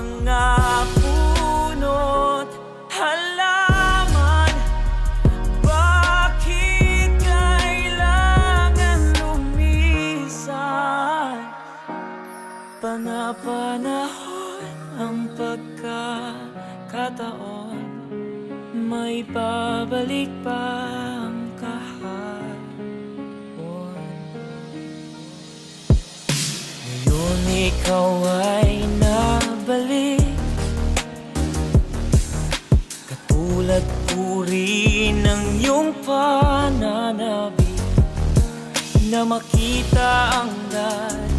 mga puno't halaman. Bakit kailangan lumisan? Panapanahon ang pagkakataon, may babalik pa ang kahapon. Ngayon ikaw ay nabalik, katulad uri ng iyong pananabik, na makita ang lahat